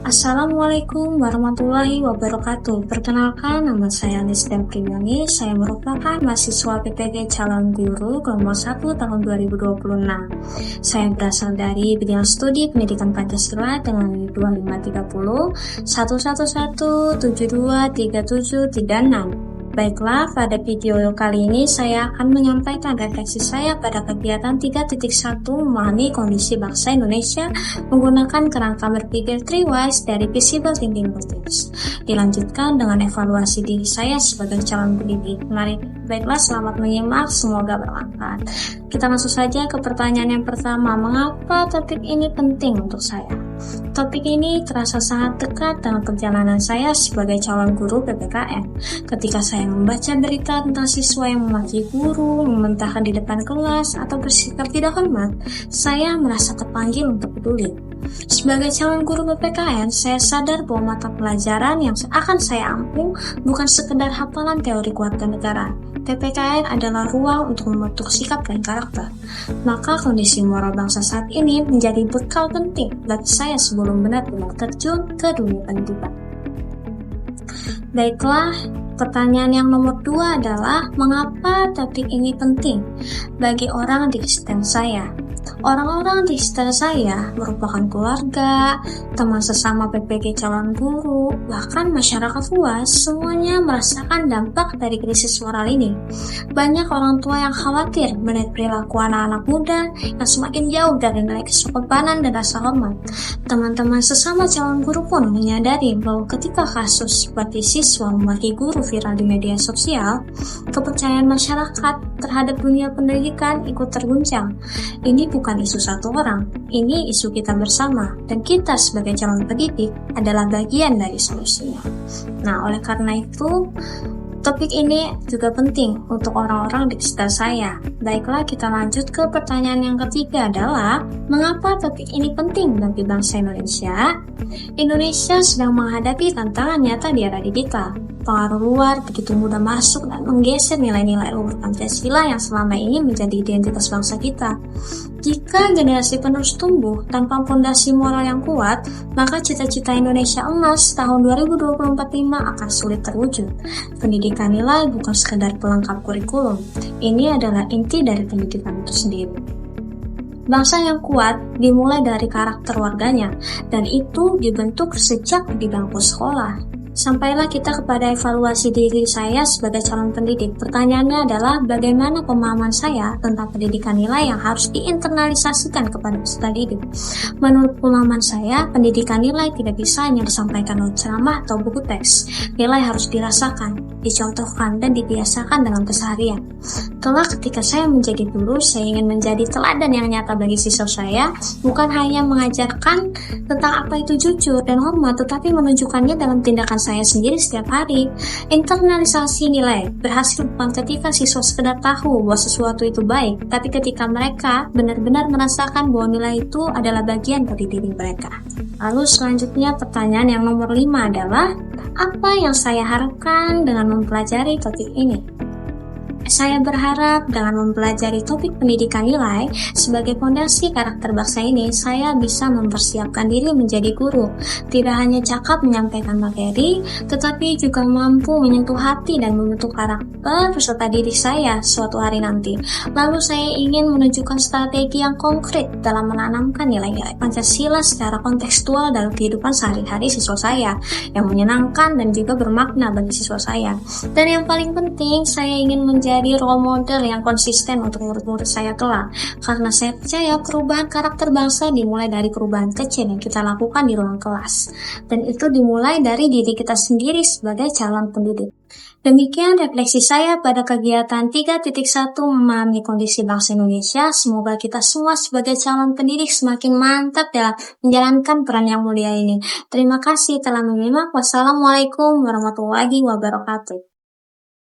Assalamualaikum warahmatullahi wabarakatuh. Perkenalkan, nama saya Nisdem Primyoni. Saya merupakan mahasiswa PPG Calon Guru kelompok 1 tahun 2026. Saya berasal dari bidang studi pendidikan Pancasila dengan 2530 111 72 37 36. Baiklah, pada video kali ini saya akan menyampaikan refleksi saya pada kegiatan 3.1 memahami kondisi bangsa Indonesia menggunakan kerangka berpikir 3WISE dari Visible Thinking Motives. Dilanjutkan dengan evaluasi diri saya sebagai calon pendidik. Mari, baiklah, selamat menyimak, semoga bermanfaat. Kita langsung saja ke pertanyaan yang pertama, mengapa topik ini penting untuk saya? Topik ini terasa sangat dekat dengan perjalanan saya sebagai calon guru PPKN. Ketika saya membaca berita tentang siswa yang memaki guru, membantahkan di depan kelas, atau bersikap tidak hormat, saya merasa terpanggil untuk peduli. Sebagai calon guru PPKN, saya sadar bahwa mata pelajaran yang akan saya ampu bukan sekedar hafalan teori kewarganegaraan. PPKN adalah ruang untuk membentuk sikap dan karakter. Maka kondisi moral bangsa saat ini menjadi bekal penting bagi saya sebelum benar-benar terjun ke dunia pendidikan. Baiklah, pertanyaan yang nomor 2 adalah mengapa topik ini penting bagi orang di sekitar saya? Orang-orang di sekitar saya merupakan keluarga, teman sesama PPG calon guru, bahkan masyarakat luas, semuanya merasakan dampak dari krisis moral ini. Banyak orang tua yang khawatir melihat perilaku anak-anak muda yang semakin jauh dari nilai kesopanan dan rasa hormat. Teman-teman sesama calon guru pun menyadari bahwa ketika kasus seperti siswa memaki guru viral di media sosial, kepercayaan masyarakat terhadap dunia pendidikan ikut terguncang. Ini bukan isu satu orang, ini isu kita bersama, dan kita sebagai calon pendidik adalah bagian dari solusinya. Nah, oleh karena itu, topik ini juga penting untuk orang-orang di sekitar saya. Baiklah, kita lanjut ke pertanyaan yang ketiga adalah, mengapa topik ini penting bagi bangsa Indonesia? Indonesia sedang menghadapi tantangan nyata di era digital. Pengaruh luar begitu mudah masuk dan menggeser nilai-nilai luhur Pancasila yang selama ini menjadi identitas bangsa kita. Jika generasi penerus tumbuh tanpa fondasi moral yang kuat, maka cita-cita Indonesia emas tahun 2025 akan sulit terwujud. Pendidikan nilai bukan sekedar pelengkap kurikulum. Ini adalah inti dari pendidikan itu sendiri. Bangsa yang kuat dimulai dari karakter warganya, dan itu dibentuk sejak di bangku sekolah. Sampailah kita kepada evaluasi diri saya sebagai calon pendidik. Pertanyaannya adalah bagaimana pemahaman saya tentang pendidikan nilai yang harus diinternalisasikan kepada peserta didik. Menurut pemahaman saya, pendidikan nilai tidak bisa hanya disampaikan lewat ceramah atau buku teks. Nilai harus dirasakan, dicontohkan, dan dibiasakan dalam keseharian. Kelak ketika saya menjadi guru, saya ingin menjadi teladan yang nyata bagi siswa saya, bukan hanya mengajarkan tentang apa itu jujur dan hormat, tetapi menunjukkannya dalam tindakan saya sendiri setiap hari. Internalisasi nilai berhasil bukan ketika siswa sekedar tahu bahwa sesuatu itu baik, tapi ketika mereka benar-benar merasakan bahwa nilai itu adalah bagian dari diri mereka. Lalu selanjutnya pertanyaan yang nomor 5 adalah, apa yang saya harapkan dengan mempelajari topik ini? Saya berharap dengan mempelajari topik pendidikan nilai sebagai fondasi karakter bangsa ini, saya bisa mempersiapkan diri menjadi guru. Tidak hanya cakap menyampaikan materi, tetapi juga mampu menyentuh hati dan membentuk karakter peserta didik saya suatu hari nanti. Lalu saya ingin menunjukkan strategi yang konkret dalam menanamkan nilai-nilai Pancasila secara kontekstual dalam kehidupan sehari-hari siswa saya, yang menyenangkan dan juga bermakna bagi siswa saya. Dan yang paling penting, saya ingin menjadi role model yang konsisten untuk murid-murid saya kelak, karena saya percaya perubahan karakter bangsa dimulai dari perubahan kecil yang kita lakukan di ruang kelas, dan itu dimulai dari diri kita sendiri sebagai calon pendidik. Demikian refleksi saya pada kegiatan 3.1 memahami kondisi bangsa Indonesia. Semoga kita semua sebagai calon pendidik semakin mantap dalam menjalankan peran yang mulia ini. Terima kasih telah menyimak. Wassalamualaikum warahmatullahi wabarakatuh.